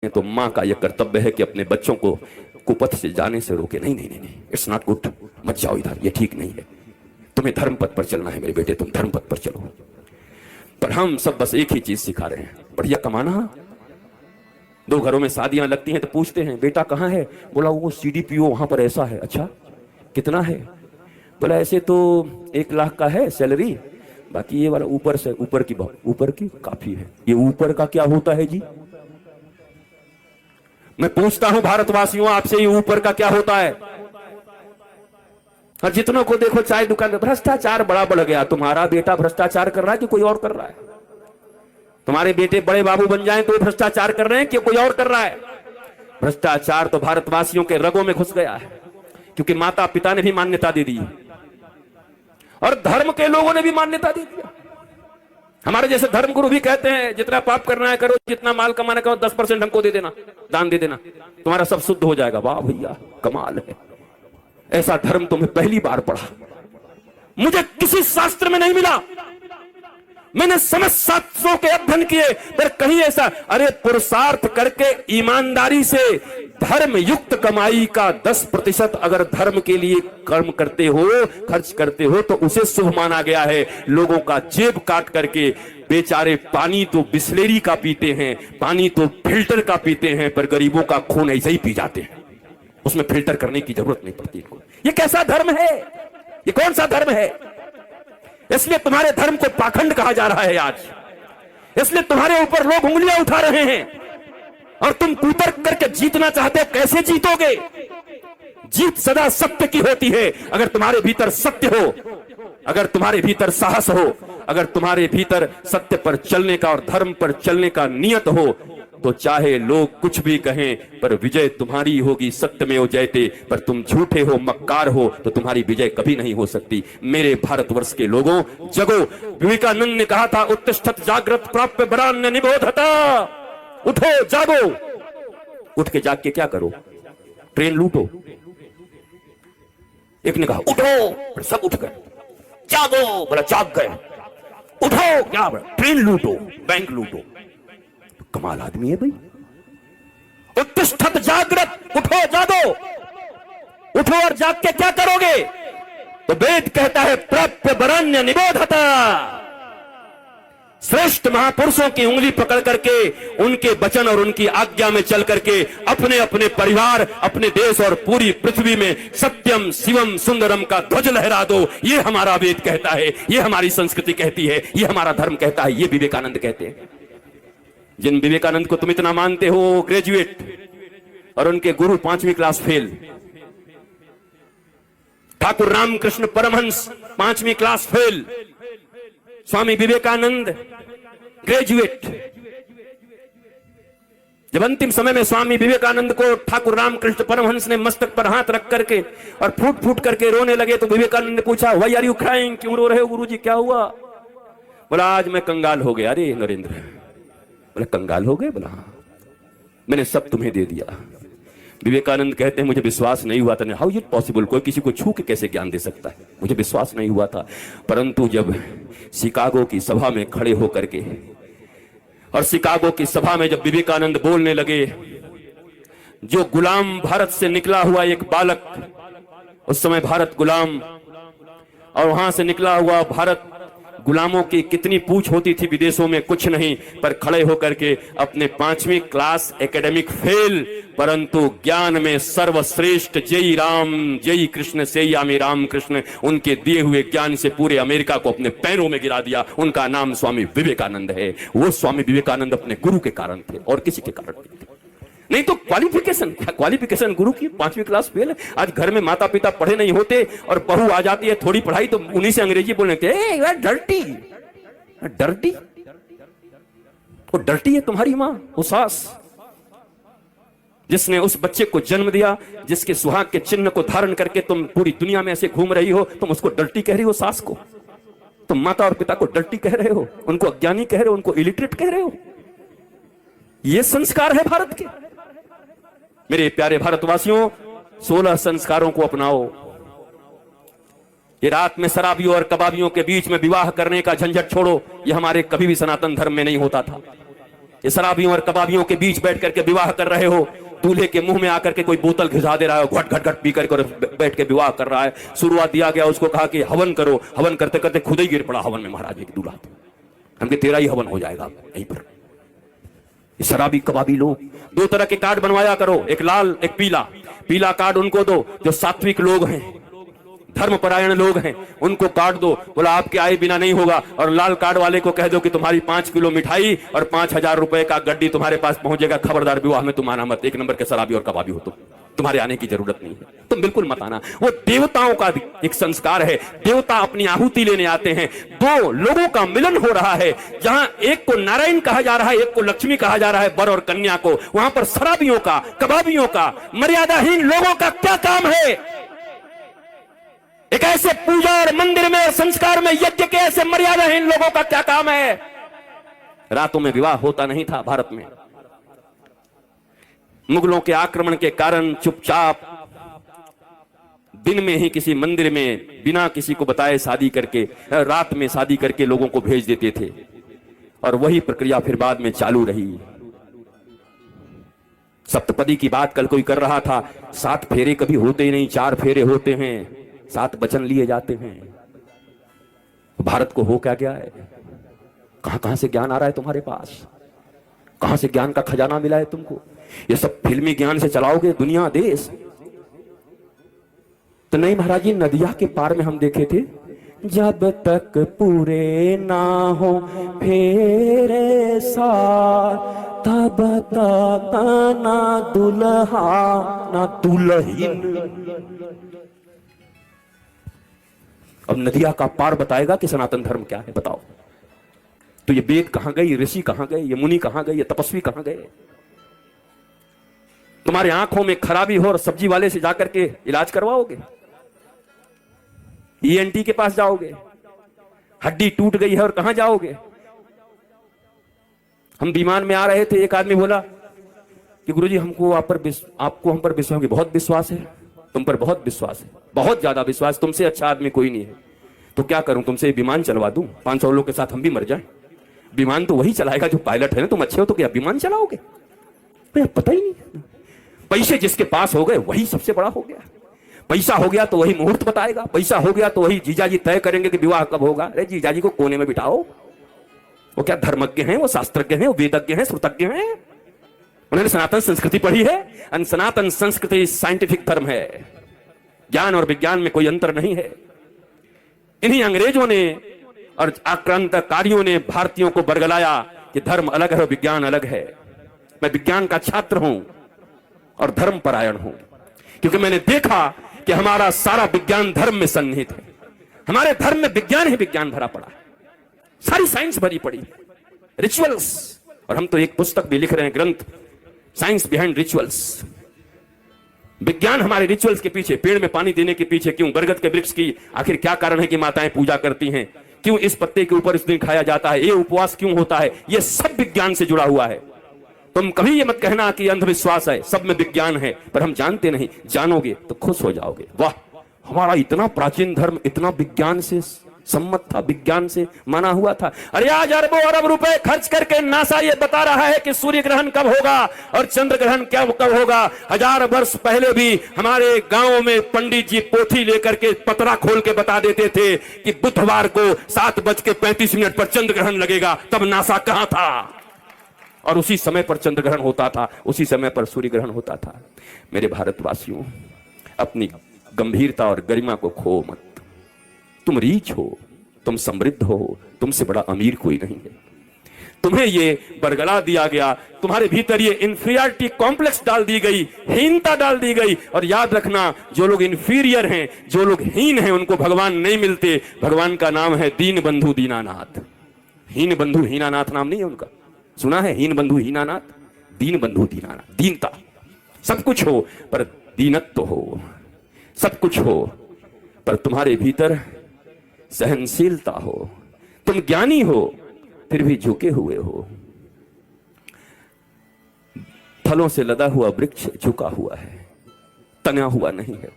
तो माँ का यह कर्तव्य है कि अपने बच्चों को कुपथ से जाने से रोके। नहीं नहीं नहीं नहीं, इट्स नॉट गुड, मत जाओ इधर, ये ठीक नहीं है, तुम्हें धर्म पथ पर चलना है मेरे बेटे, तुम धर्म पथ पर चलो। पर हम सब बस एक ही चीज सिखा रहे हैं, बढ़िया कमाना। दो घरों में शादियां लगती हैं तो पूछते हैं बेटा कहाँ है, बोला वो CDPO वहां पर ऐसा है। अच्छा कितना है, बोला ऐसे तो 1 लाख का है सैलरी, बाकी ये वाला ऊपर से ऊपर की काफी है। ये ऊपर का क्या होता है जी? मैं पूछता हूं भारतवासियों आपसे, ये ऊपर का क्या होता है? और जितनों को देखो चाय दुकान, भ्रष्टाचार बड़ा बढ़ गया। तुम्हारा बेटा भ्रष्टाचार कर रहा है कि कोई और कर रहा है? तुम्हारे बेटे बड़े बाबू बन जाएं तो भ्रष्टाचार कर रहे हैं कि कोई और कर रहा है? भ्रष्टाचार तो भारतवासियों के रगों में घुस गया है, क्योंकि माता पिता ने भी मान्यता दे दी और धर्म के लोगों ने भी मान्यता दे दिया। हमारे जैसे धर्मगुरु भी कहते हैं जितना पाप करना है करो, जितना माल कमाना करो, 10% हमको दे देना, दान दे देना, तुम्हारा सब शुद्ध हो जाएगा। वाह भैया कमाल है, ऐसा धर्म तो मैं पहली बार पढ़ा, मुझे किसी शास्त्र में नहीं मिला। मैंने समस्त शास्त्रों के अध्ययन किए, पर कहीं ऐसा, अरे पुरुषार्थ करके ईमानदारी से धर्म युक्त कमाई का 10% अगर धर्म के लिए कर्म करते हो, खर्च करते हो, तो उसे शुभ माना गया है। लोगों का जेब काट करके बेचारे पानी तो बिस्लेरी का पीते हैं, पानी तो फिल्टर का पीते हैं, पर गरीबों का खून ऐसे ही पी जाते हैं, उसमें फिल्टर करने की जरूरत नहीं पड़ती। ये कैसा धर्म है? ये कौन सा धर्म है? इसलिए तुम्हारे धर्म को पाखंड कहा जा रहा है आज, इसलिए तुम्हारे ऊपर लोग उंगलियां उठा रहे हैं और तुम कुतर्क करके जीतना चाहते हो। कैसे जीतोगे? जीत सदा सत्य की होती है। अगर तुम्हारे भीतर सत्य हो, अगर तुम्हारे भीतर साहस हो, अगर तुम्हारे भीतर सत्य पर चलने का और धर्म पर चलने का नियत हो, तो चाहे लोग कुछ भी कहें, पर विजय तुम्हारी होगी। सत्यमेव जयते। पर तुम झूठे हो, मक्कार हो, तो तुम्हारी विजय कभी नहीं हो सकती। मेरे भारतवर्ष के लोगों, जगो। विवेकानंद ने कहा था, उत्तिष्ठत जागृत प्राप्य वरान्य निबोधता। उठो जागो। उठ के जाग के क्या करो? ट्रेन लूटो। एक ने कहा उठो, सब उठ गए। जागो, बोला जाग गए। उठो, क्या ट्रेन लूटो, बैंक लूटो। कमाल आदमी है भाई। उत्तिष्ठत जागृत, उठो जागो। उठो और जाग के क्या करोगे? तो वेद कहता है प्राप्य वरान्य निबोधता। श्रेष्ठ महापुरुषों की उंगली पकड़ करके, उनके वचन और उनकी आज्ञा में चल करके अपने अपने परिवार, अपने देश और पूरी पृथ्वी में सत्यम शिवम सुंदरम का ध्वज लहरा दो। ये हमारा वेद कहता है, ये हमारी संस्कृति कहती है, ये हमारा धर्म कहता है, ये विवेकानंद कहते हैं। जिन विवेकानंद को तुम इतना मानते हो, ग्रेजुएट, और उनके गुरु 5वीं क्लास फेल। ठाकुर रामकृष्ण परमहंस 5वीं class fail. Swami Vivekananda graduate. जब अंतिम समय में स्वामी विवेकानंद को ठाकुर रामकृष्ण परमहंस ने मस्तक पर हाथ रख करके और फूट फूट करके रोने लगे, तो विवेकानंद ने पूछा, व्हाई आर यू क्राइंग? क्यों रो रहे हो गुरुजी, क्या हुआ? बोला आज मैं कंगाल हो गया। अरे नरेंद्र, बोला कंगाल हो गए? बोला हाँ, मैंने सब तुम्हें दे दिया। विवेकानंद कहते हैं मुझे विश्वास नहीं हुआ था। How is it possible? कोई किसी को छू के कैसे ज्ञान दे सकता है? मुझे विश्वास नहीं हुआ था। परंतु जब शिकागो की सभा में खड़े होकर के, और शिकागो की सभा में जब विवेकानंद बोलने लगे, जो गुलाम भारत से निकला हुआ एक बालक, उस समय भारत गुलाम, और वहां से निकला हुआ भारत, गुलामों की कितनी पूछ होती थी विदेशों में, कुछ नहीं, पर खड़े होकर के अपने 5वीं क्लास एकेडमिक फेल, परंतु ज्ञान में सर्वश्रेष्ठ, जय राम जय कृष्ण सेयामी राम कृष्ण, उनके दिए हुए ज्ञान से पूरे अमेरिका को अपने पैरों में गिरा दिया। उनका नाम स्वामी विवेकानंद है। वो स्वामी विवेकानंद अपने गुरु के कारण थे और किसी के कारण नहीं थे। नहीं तो क्वालिफिकेशन गुरु की 5वीं क्लास फेल है। आज घर में माता पिता पढ़े नहीं होते और बहू आ जाती है थोड़ी पढ़ाई, तो उन्हीं से अंग्रेजी बोलने लगते, डर्टी डर्टी। वो डर्टी है तुम्हारी माँ, वो सास, जिसने उस बच्चे को जन्म दिया, जिसके सुहाग के चिन्ह को धारण करके तुम पूरी दुनिया में ऐसे घूम रही हो, तुम उसको डर्टी कह रही हो। सास को तुम माता और पिता को डर्टी कह रहे हो, उनको अज्ञानी कह रहे हो, उनको इलिटरेट कह रहे हो। ये संस्कार है भारत के। मेरे प्यारे भारतवासियों, 16 संस्कारों को अपनाओ। ये रात में शराबियों और कबाबियों के बीच में विवाह करने का झंझट छोड़ो। ये हमारे कभी भी सनातन धर्म में नहीं होता था। ये शराबियों और कबाबियों के बीच बैठ करके विवाह कर रहे हो, दूल्हे के मुंह में आकर के कोई बोतल घिसा दे रहा है, घट घट घट पी करके बैठ के विवाह कर रहा है। शुरुआत दिया गया, उसको कहा कि हवन करो, हवन करते करते खुद ही गिर पड़ा हवन में महाराज एक दूल्हा। हमके तेरा ही हवन हो जाएगा यहीं पर। शराबी कबाबी लोग, दो तरह के कार्ड बनवाया करो, एक लाल एक पीला। पीला कार्ड उनको दो जो सात्विक लोग हैं, धर्मपरायण लोग हैं, उनको कार्ड दो, बोला आपके आए बिना नहीं होगा। और लाल कार्ड वाले को कह दो कि तुम्हारी 5 किलो मिठाई और 5,000 रुपए का गड्डी तुम्हारे पास पहुंचेगा, खबरदार विवाह में तुम आना मत, एक नंबर के शराबी और कबाबी हो तुम, तुम्हारे आने की जरूरत नहीं है, तुम बिल्कुल मत आना। वो देवताओं का एक संस्कार है, देवता अपनी आहुति लेने आते हैं। दो लोगों का मिलन हो रहा है, जहां एक को नारायण कहा जा रहा है, एक को लक्ष्मी कहा जा रहा है, वर और कन्या को। वहां पर शराबियों का, कबाबियों का, मर्यादाहीन लोगों का क्या काम है? एक ऐसे पूजा और मंदिर में और संस्कार में यज्ञ के ऐसे मर्यादाहीन लोगों का क्या काम है? रातों में विवाह होता नहीं था भारत में। मुगलों के आक्रमण के कारण चुपचाप दिन में ही किसी मंदिर में बिना किसी को बताए शादी करके, रात में शादी करके लोगों को भेज देते थे, और वही प्रक्रिया फिर बाद में चालू रही। सप्तपदी की बात कल कोई कर रहा था, 7 फेरे कभी होते ही नहीं, 4 फेरे होते हैं, 7 वचन लिए जाते हैं। भारत को हो क्या गया है? कहां कहां से ज्ञान आ रहा है तुम्हारे पास? कहां से ज्ञान का खजाना मिला है तुमको? ये सब फिल्मी ज्ञान से चलाओगे दुनिया देश? तो नहीं महाराज जी, नदिया के पार में हम देखे थे, जब तक पूरे ना हो फेरे सार, तब तक ना दुल्हा ना दुल्हन। अब नदिया का पार बताएगा कि सनातन धर्म क्या है, बताओ। तो ये वेद कहां गए, ये ऋषि कहां गए, ये मुनि कहां गए, ये तपस्वी कहां गए? तुम्हारे आंखों में खराबी हो और सब्जी वाले से जाकर के इलाज करवाओगे, ईएनटी के पास जाओगे, हड्डी टूट गई है और कहां जाओगे? हम विमान में आ रहे थे, एक आदमी बोला कि गुरुजी हमको आपको हम पर विश्वास, बहुत विश्वास है, तुम पर बहुत विश्वास है, बहुत ज्यादा विश्वास, तुमसे अच्छा आदमी कोई नहीं है। तो क्या करूं, तुमसे विमान चलवा दूं, 500 लोग के साथ हम भी मर जाएं। विमान तो वही चलाएगा जो पायलट है ना, तुम अच्छे हो तो क्या विमान चलाओगे? पता ही नहीं। पैसे जिसके पास हो गए वही सबसे बड़ा हो गया। पैसा हो गया तो वही मुहूर्त बताएगा, पैसा हो गया तो वही जीजाजी तय करेंगे कि विवाह कब होगा। अरे जीजाजी को कोने में बिठाओ, वो क्या धर्मज्ञ हैं, वो शास्त्रज्ञ हैं, वो वेदज्ञ हैं, श्रुतज्ञ हैं, उन्होंने सनातन संस्कृति पढ़ी है। सनातन संस्कृति साइंटिफिक धर्म है, ज्ञान और विज्ञान में कोई अंतर नहीं है। इन्हीं अंग्रेजों ने और आक्रांतकारियों ने भारतीयों को बरगलाया कि धर्म अलग है और विज्ञान अलग है। मैं विज्ञान का छात्र हूं और धर्म परायण हूं, क्योंकि मैंने देखा कि हमारा सारा विज्ञान धर्म में सन्निहित है। हमारे धर्म में विज्ञान ही विज्ञान भरा पड़ा है, सारी साइंस भरी पड़ी है, रिचुअल्स। और हम तो एक पुस्तक भी लिख रहे हैं, ग्रंथ, साइंस बिहाइंड रिचुअल्स। विज्ञान हमारे रिचुअल्स के पीछे, पेड़ में पानी देने के पीछे क्यों, बरगद के वृक्ष की आखिर क्या कारण है कि माताएं पूजा करती हैं, क्यों इस पत्ते के ऊपर इस दिन खाया जाता है, ये उपवास क्यों होता है, ये सब विज्ञान से जुड़ा हुआ है। तुम कभी ये मत कहना कि अंधविश्वास है, सब में विज्ञान है, पर हम जानते नहीं। जानोगे तो खुश हो जाओगे, वाह हमारा इतना प्राचीन धर्म इतना विज्ञान से सम्मत था, विज्ञान से माना हुआ था। अरे आज अरबों अरब रुपए खर्च करके नासा ये बता रहा है कि सूर्य ग्रहण कब होगा और चंद्र ग्रहण कब होगा। 1000 वर्ष पहले भी हमारे गांव में पंडित जी पोथी लेकर के पतरा खोल के बता देते थे कि बुधवार को 7:35 पर चंद्र ग्रहण लगेगा। तब नासा कहां था? और उसी समय पर चंद्र ग्रहण होता था, उसी समय पर सूर्य ग्रहण होता था। मेरे भारतवासियों, अपनी गंभीरता और गरिमा को खो मत। तुम रीच हो, तुम समृद्ध हो, तुमसे बड़ा अमीर कोई नहीं है। तुम्हें ये बरगला दिया गया, तुम्हारे भीतर ये इंफीरियरिटी कॉम्प्लेक्स डाल दी गई, हीनता डाल दी गई। और याद रखना, जो लोग इंफीरियर हैं, जो लोग हीन हैं, उनको भगवान नहीं मिलते। भगवान का नाम है दीन बंधु दीनानाथ। हीन बंधु हीनानाथ नाम नहीं है उनका, सुना है? हीन बंधु हीनानाथ, दीन बंधु दीनानाथ। दीनता, सब कुछ हो पर दीनत्व हो, सब कुछ हो पर तुम्हारे भीतर सहनशीलता हो। तुम ज्ञानी हो फिर भी झुके हुए हो। फलों से लदा हुआ वृक्ष झुका हुआ है, तना हुआ नहीं है।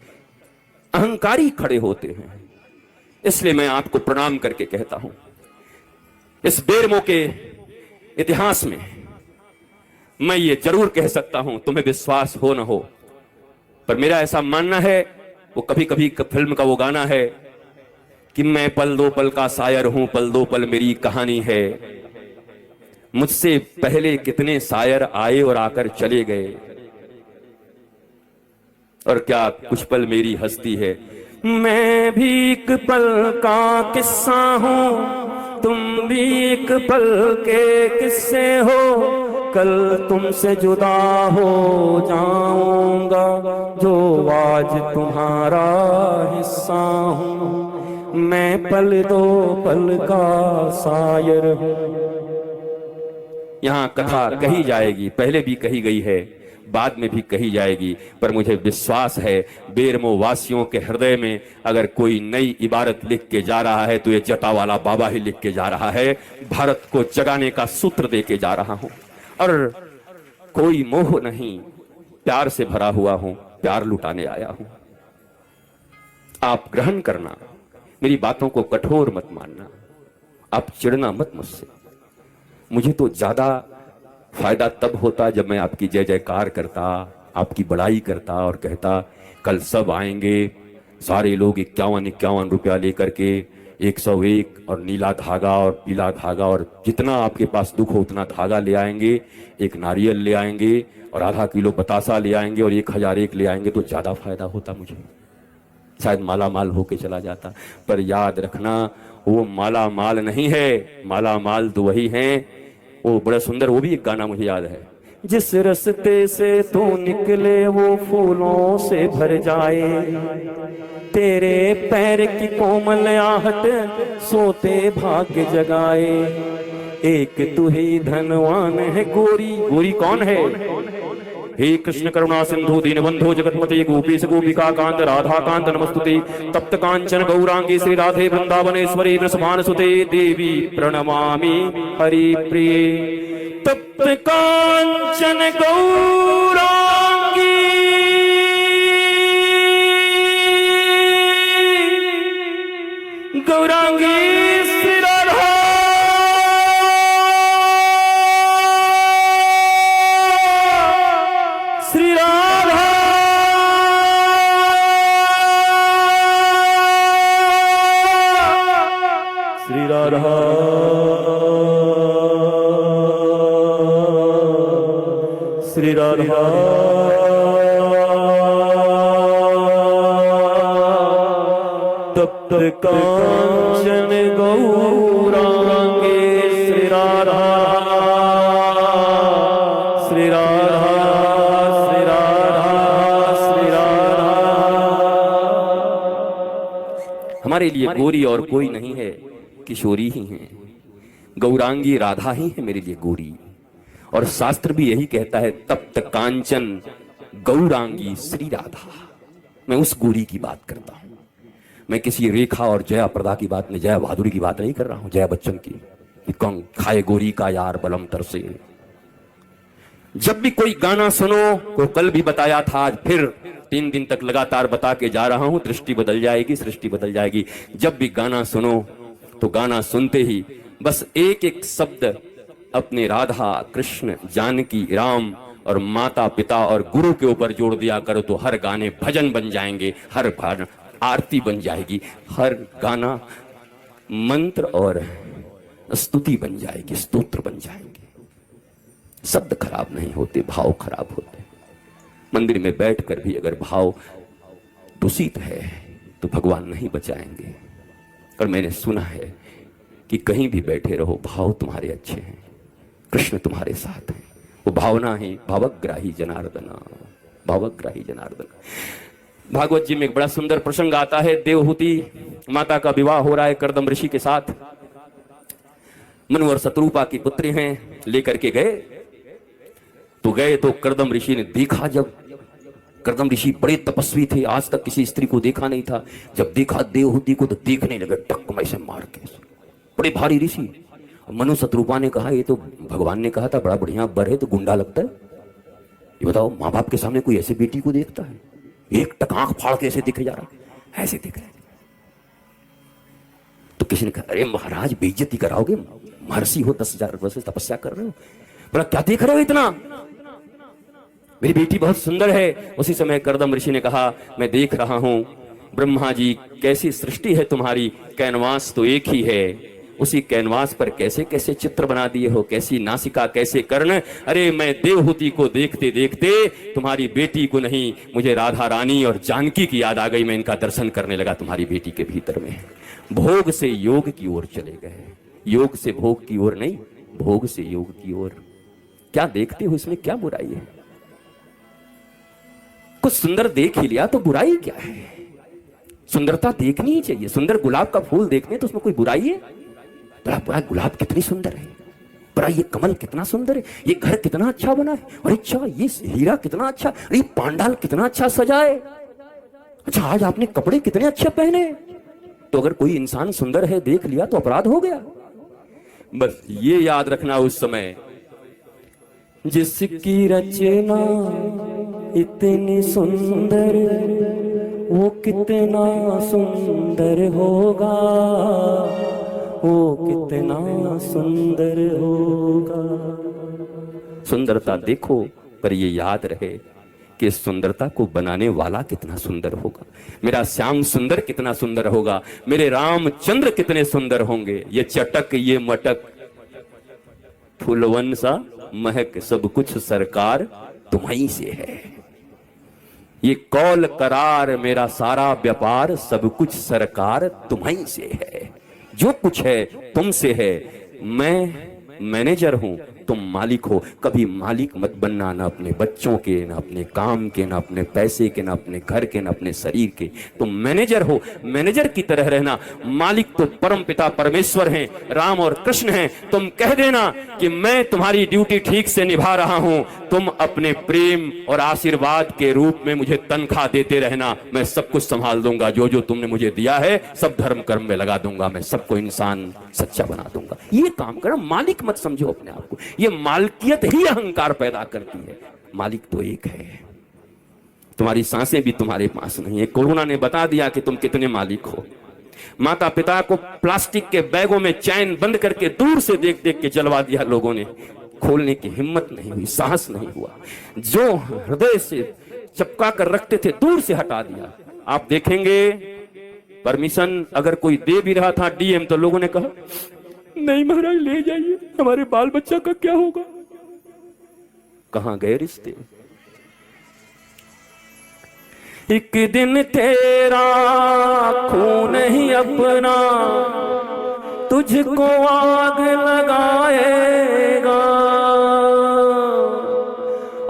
अहंकारी खड़े होते हैं। इसलिए मैं आपको प्रणाम करके कहता हूं, इस बेरमो के इतिहास में मैं ये जरूर कह सकता हूं, तुम्हें विश्वास हो न हो, पर मेरा ऐसा मानना है, वो कभी कभी फिल्म का वो गाना है कि मैं पल दो पल का शायर हूं, पल दो पल मेरी कहानी है। मुझसे पहले कितने शायर आए और आकर चले गए, और क्या कुछ पल मेरी हस्ती है। मैं भी एक पल का किस्सा हूं, तुम भी एक पल के किस्से हो, कल तुमसे जुदा हो जाऊंगा जो आज तुम्हारा हिस्सा हूं। मैं पल दो पल का शायर हूं। यहां कथा कही जाएगी, पहले भी कही गई है, बाद में भी कही जाएगी, पर मुझे विश्वास है बेरमो वासियों के हृदय में अगर कोई नई इबारत लिख के जा रहा है तो ये जटावाला बाबा ही लिख के जा रहा है। भारत को जगाने का सूत्र दे के जा रहा हूं, और कोई मोह नहीं, प्यार से भरा हुआ हूं, प्यार लुटाने आया हूं। आप ग्रहण करना, मेरी बातों को कठोर मत मानना, आप चिढ़ना मत मुझसे। मुझे तो ज्यादा फायदा तब होता जब मैं आपकी जय जयकार करता, आपकी बड़ाई करता और कहता कल सब आएंगे, सारे लोग 51-51 रुपया लेकर के 101 और नीला धागा और पीला धागा और जितना आपके पास दुख हो उतना धागा ले आएंगे, एक नारियल ले आएंगे और आधा किलो बतासा ले आएंगे और 1001 ले आएंगे, तो ज्यादा फायदा होता मुझे, शायद माला माल होके चला जाता। पर याद रखना वो माला माल नहीं है, माला माल तो वही हैं। वो बड़ा सुंदर, वो भी एक गाना मुझे याद है, जिस रस्ते से तू निकले वो फूलों से भर जाए, तेरे पैर की कोमल आहट सोते भाग्य जगाए। एक तू ही धनवान है गोरी, गोरी कौन है? हे कृष्ण करुणा सिंधु दीनबंधु जगतपते गोपीश गोपिका कांत राधा कांत नमस्तुते। तप्त कांचन गौरांगी श्री राधे वृंदावनेश्वरी वृषभान सुते, देवी प्रणमामि हरि प्रिये। तप्त कांचन गौरांगी गौरांगी श्री राधा श्री राधा श्री राधा श्री राधा तप्त कांचन गौरांगे श्री राधा श्री राधा श्री राधा श्री राधा। हमारे लिए गोरी और कोई नहीं है, किशोरी ही है, गौरांगी राधा ही है मेरे लिए गोरी। और शास्त्र भी यही कहता है, तप्त कांचन गौरांगी श्री राधा। मैं उस गोरी की बात करता हूं, मैं किसी रेखा और जया प्रदा की बात नहीं, जया बहादुरी की बात नहीं कर रहा हूं, जया बच्चन की कौन खाए गोरी का यार बलम तरसे। जब भी कोई गाना सुनो, को कल भी बताया था, आज फिर 3 दिन तक लगातार बता के जा रहा हूं, दृष्टि बदल जाएगी, सृष्टि बदल जाएगी। जब भी गाना सुनो तो गाना सुनते ही बस एक एक शब्द अपने राधा कृष्ण जानकी राम और माता पिता और गुरु के ऊपर जोड़ दिया करो, तो हर गाने भजन बन जाएंगे, हर गाना आरती बन जाएगी, हर गाना मंत्र और स्तुति बन जाएगी, स्तोत्र बन जाएंगे। शब्द खराब नहीं होते, भाव खराब होते। मंदिर में बैठकर भी अगर भाव दूषित है तो भगवान नहीं बचाएंगे। और मैंने सुना है कि कहीं भी बैठे रहो, भाव तुम्हारे अच्छे हैं, कृष्ण तुम्हारे साथ है। वो भावना ही भावग्राही जनार्दना, भावग्राही जनार्दना। भागवत जी में एक बड़ा सुंदर प्रसंग आता है, देवहूति माता का विवाह हो रहा है कर्दम ऋषि के साथ। मनु और शत्रुपा की पुत्री हैं, लेकर के गए तो कर्दम ऋषि ने देखा, जब कर्दम ऋषि बड़े तपस्वी थे, आज तक किसी स्त्री को देखा नहीं था, जब देखा देवहूति को तो देखने लगे टक में से मार के, बड़े भारी ऋषि। मनु शत्रुपा ने कहा, ये तो भगवान ने कहा था बड़ा बढ़िया बर है, तो गुंडा लगता है। ये बताओ, माँ बाप के सामने कोई ऐसे बेटी को देखता है? एक टक आंख फाड़ के ऐसे दिखे जा रहा, ऐसे दिख रहा है। तो किसी ने कहा, अरे महाराज बेइज्जती कराओगे, महर्षि हो, 10,000 वर्ष तपस्या कर रहे हो, बोला क्या देख रहे हो इतना? मेरी बेटी बहुत सुंदर है। उसी समय कर्दम ऋषि ने कहा, मैं देख रहा हूं ब्रह्मा जी कैसी सृष्टि है तुम्हारी, कैनवास तो एक ही है, उसी कैनवास पर कैसे कैसे चित्र बना दिए हो, कैसी नासिका, कैसे कर्ण। अरे मैं देवहूति को देखते देखते तुम्हारी बेटी को नहीं, मुझे राधा रानी और जानकी की याद आ गई। मैं इनका दर्शन करने लगा तुम्हारी बेटी के भीतर में। भोग से योग की ओर चले गए, योग से भोग की ओर नहीं, भोग से योग की ओर। क्या देखते हो, इसमें क्या बुराई है? कुछ सुंदर देख ही लिया तो बुराई क्या है? सुंदरता देखनी ही चाहिए। सुंदर गुलाब का फूल देखने तो उसमें कोई बुराई है? बड़ा बड़ा गुलाब कितनी सुंदर है, बड़ा ये कमल कितना सुंदर है, ये घर कितना अच्छा बना है, अरे अच्छा ये हीरा कितना अच्छा, अरे पांडाल कितना अच्छा सजा है, अच्छा आज आपने कपड़े कितने अच्छे पहने। तो अगर कोई इंसान सुंदर है देख लिया तो अपराध हो गया। बस ये याद रखना उस समय, जिसकी रचना इतनी सुंदर वो कितना सुंदर होगा, वो कितना सुंदर होगा। सुंदरता देखो, पर ये याद रहे कि सुंदरता को बनाने वाला कितना सुंदर होगा। मेरा श्याम सुंदर कितना सुंदर होगा, मेरे रामचंद्र कितने सुंदर होंगे। ये चटक ये मटक फूलवन सा महक, सब कुछ सरकार तुम्हीं से है। ये कौल करार मेरा सारा व्यापार, सब कुछ सरकार तुम्हीं से है। जो कुछ है तुमसे है, मैं मैनेजर हूं, तुम मालिक हो। कभी मालिक मत बनना, ना अपने बच्चों के, ना अपने काम के, ना अपने पैसे के, ना अपने घर के, ना अपने शरीर के। तुम मैनेजर हो, मैनेजर की तरह रहना। मालिक तो परम पिता परमेश्वर हैं, राम और कृष्ण हैं। तुम कह देना कि मैं तुम्हारी ड्यूटी ठीक से निभा रहा हूं, तुम अपने प्रेम और आशीर्वाद के रूप में मुझे तनख्वाह देते रहना। मैं सब कुछ संभाल दूंगा, जो जो तुमने मुझे दिया है सब धर्म कर्म में लगा दूंगा, मैं सबको इंसान सच्चा बना दूंगा। ये काम करो, मालिक मत समझो अपने आप को। ये मालकियत ही अहंकार पैदा करती है। मालिक तो एक है। तुम्हारी सांसें भी तुम्हारे पास नहीं है। कोरोना ने बता दिया कि तुम कितने मालिक हो। माता पिता को प्लास्टिक के बैगों में चैन बंद करके दूर से देख देख के जलवा दिया लोगों ने। खोलने की हिम्मत नहीं हुई, साहस नहीं हुआ। जो हृदय से चिपका कर रखते थे दूर से हटा दिया। आप देखेंगे परमिशन अगर कोई दे भी रहा था डीएम, तो लोगों ने कहा नहीं महाराज ले जाइए, हमारे बाल बच्चा का क्या होगा। कहां गए रिश्ते? एक दिन तेरा खून ही अपना तुझको आग लगाएगा।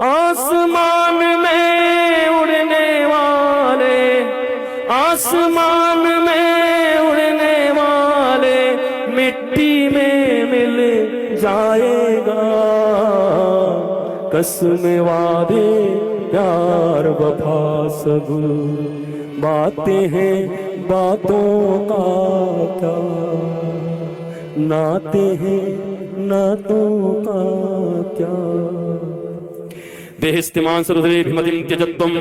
आसमान में उड़ने वाले, आसमान में उड़ने वाले मिट्टी में मिल जाएगा। कसम वादे प्यार वफा सब बातें हैं, बातों का क्या नाते हैं, नातों का क्या। देहस्तिमान सुरुद्रेभिमतिं त्यजत्वं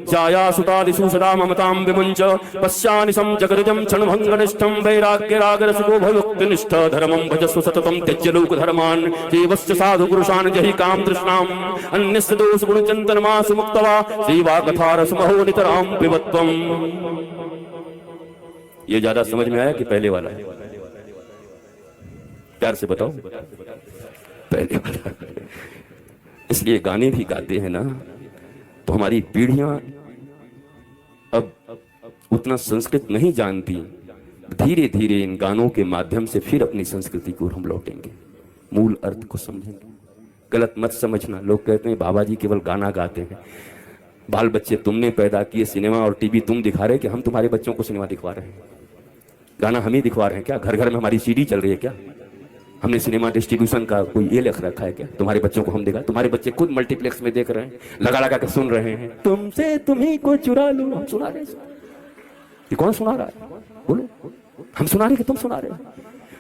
छाया सुतादिषु सदा ममतां विमुञ्च पश्यानिशं जगदजं क्षणभङ्गनिष्ठं वैराग्यरागरसको भवयुक्तिनिष्ठ धर्मं भजस्व सततं त्यज्य लोकधर्मान् जीवस्य साधु पुरुषान् जहि काम तृष्णाम् अन्यस्य दोष गुणचिन्तनमासु मुक्त्वा सेवा कथा रसमहो नितरां पिबत्वम्। ये ज्यादा समझ में आया कि पहले वाला? प्यार से बताओ, पहले वाला। इसलिए गाने भी गाते हैं ना, तो हमारी पीढ़ियां अब उतना संस्कृत नहीं जानती। धीरे धीरे इन गानों के माध्यम से फिर अपनी संस्कृति को हम लौटेंगे, मूल अर्थ को समझेंगे। गलत मत समझना। लोग कहते हैं बाबा जी केवल गाना गाते हैं। बाल बच्चे तुमने पैदा किए, सिनेमा और टीवी तुम दिखा रहे कि हम तुम्हारे बच्चों को सिनेमा दिखवा रहे हैं? गाना हम ही दिखवा रहे हैं क्या? घर घर में हमारी सीडी चल रही है क्या? हमने सिनेमा डिस्ट्रीब्यूशन का कोई ये लिख रखा है क्या? तुम्हारे बच्चों को हम दिखा, तुम्हारे बच्चे खुद मल्टीप्लेक्स में देख रहे हैं, लगा लगा कर सुन रहे हैं। तुमसे तुम्ही को चुरा लो, हम सुना रहे हैं। ये कौन सुना रहा है? बोलो, हम सुना रहे कि तुम सुना रहे हो?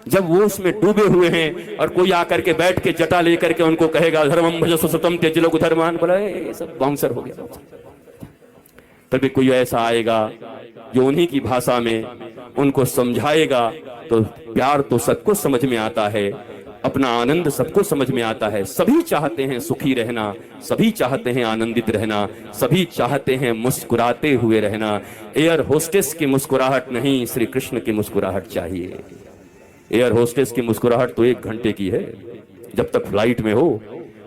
जब वो उसमें डूबे हुए हैं और कोई आकर के बैठ के जटा लेकर के उनको कहेगा धर्मं भजस्व सततं त्यज लोकधर्मान्, बोला ये सब बाउंसर हो गया। तभी कोई ऐसा आएगा जो उन्हीं की भाषा में उनको समझाएगा। तो प्यार तो सबको समझ में आता है, अपना आनंद सबको समझ में आता है। सभी चाहते हैं सुखी रहना, सभी चाहते हैं आनंदित रहना, सभी चाहते हैं मुस्कुराते हुए रहना। एयर होस्टेस की मुस्कुराहट नहीं, श्री कृष्ण की मुस्कुराहट चाहिए। एयर होस्टेस की मुस्कुराहट तो 1 घंटे की है, जब तक फ्लाइट में हो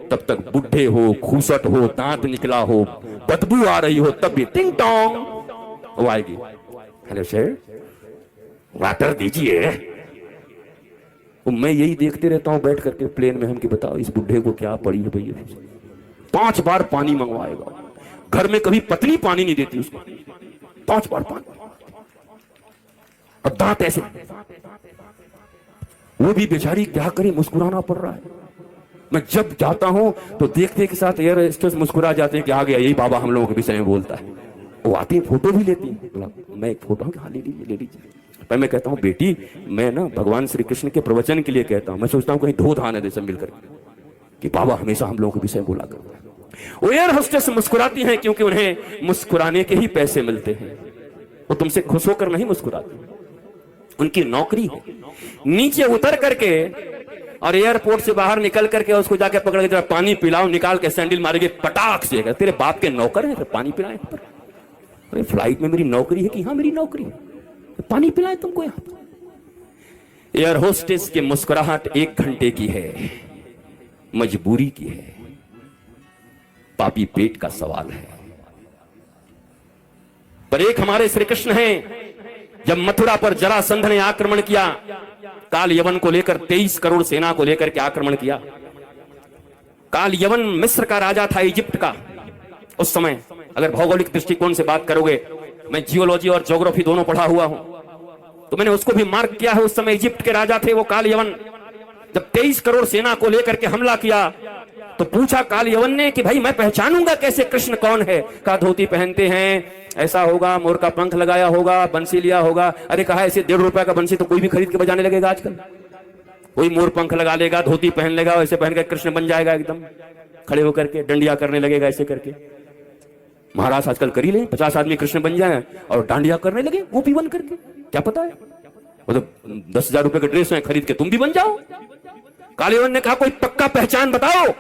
तब तक बुढ़े हो, खूसट हो, दांत निकला हो, बदबू आ रही हो, तब भी टिंग टोंग वो आएगी। हेलो सर, वाटर दीजिए। मैं यही देखते रहता हूं बैठ करके प्लेन में, हम कि बताओ इस बुढ़े को क्या पड़ी है भैया। 5 बार पानी मंगवाएगा, घर में कभी पत्नी पानी नहीं देती उसको, 5 बार पानी, अब दांत ऐसे, वो भी बेचारी क्या करे, मुस्कुराना पड़ रहा है। मैं जब जाता हूं तो देखते के साथ एयर होस्टेस मुस्कुरा जाते हैं कि आ गया यही बाबा हम लोगों के विषय में बोलता है। वो आती है, फोटो भी लेती है। मैं एक फोटो हाँ ले लीजिए। पर मैं कहता हूं बेटी, मैं ना भगवान श्री कृष्ण के प्रवचन के लिए कहता हूं, मैं सोचता हूं कहीं धो धान है जैसे मिलकर कि बाबा हमेशा हम लोगों के विषय में बोला करता है। वो एयर होस्टेस मुस्कुराती हैं क्योंकि उन्हें मुस्कुराने के ही पैसे मिलते हैं। वो तुमसे खुश होकर नहीं मुस्कुराती, उनकी नौकरी है। नीचे उतर करके और एयरपोर्ट से बाहर निकल करके उसको जाके पकड़ के जरा पानी पिलाओ, निकाल के सैंडल मारेंगे पटाख से, तेरे बाप के नौकर है पानी पिलाए। अरे फ्लाइट में मेरी नौकरी है कि हाँ मेरी नौकरी है, पानी पिलाए तुमको यहां। एयर होस्टेस की मुस्कुराहट 1 घंटे की है, मजबूरी की है, पापी पेट का सवाल है। पर एक हमारे श्री कृष्ण हैं, जब मथुरा पर जरासंध ने आक्रमण किया, काल यवन को लेकर 23 करोड़ सेना को लेकर के आक्रमण किया। काल यवन मिस्र का राजा था, इजिप्ट का। उस समय अगर भौगोलिक दृष्टिकोण से बात करोगे, मैं जियोलॉजी और ज्योग्राफी दोनों पढ़ा हुआ हूं, तो मैंने उसको भी मार्क किया है। उस समय इजिप्ट के राजा थे वो काल यवन। जब 23 करोड़ सेना को लेकर के हमला किया तो पूछा काल यवन ने कि भाई मैं पहचानूंगा कैसे कृष्ण कौन है। कहा धोती पहनते हैं, ऐसा होगा, मोर का पंख लगाया होगा, बंसी लिया होगा। अरे कहा ऐसे 1.5 रुपए का बंसी तो कोई भी खरीद के बजाने लगेगा आजकल। कोई मोर पंख लगा लेगा, धोती पहन लेगा, ऐसे पहन कर कृष्ण बन जाएगा, एकदम खड़े होकर के डांडिया करने लगेगा ऐसे करके। महाराज आजकल कर ही ले, 50 आदमी कृष्ण बन जाए और डांडिया करने लगे गोपी बन करके, क्या पता है। वो तो 10,000 रुपए का ड्रेस है, खरीद के तुम भी बन जाओ। कालीवन ने कहा कोई पक्का पहचान बताओ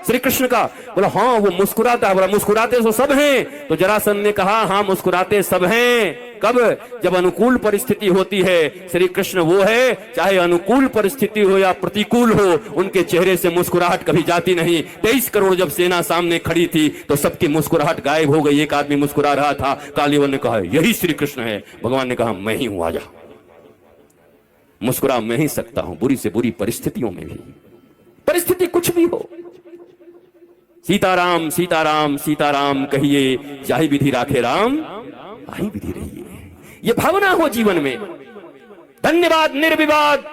श्री कृष्ण का। बोला हाँ वो मुस्कुराता है। बोला मुस्कुराते तो सब हैं। तो जरासंध ने कहा हाँ मुस्कुराते सब हैं। कब? जब अनुकूल परिस्थिति होती है। श्री कृष्ण वो है, चाहे अनुकूल परिस्थिति हो या प्रतिकूल हो, उनके चेहरे से मुस्कुराहट कभी जाती नहीं। 23 करोड़ जब सेना सामने खड़ी थी तो सबकी मुस्कुराहट गायब हो गई। एक आदमी मुस्कुरा रहा था। कालीवन ने कहा यही श्री कृष्ण है। भगवान ने कहा मैं ही हूं, आजा। मुस्कुरा मैं ही सकता हूं, बुरी से बुरी परिस्थितियों में भी, परिस्थिति कुछ भी हो। सीताराम सीताराम सीताराम कहिए, जाहि विधि राखे राम आही विधि रहिए। ये भावना हो जीवन में। धन्यवाद निर्विवाद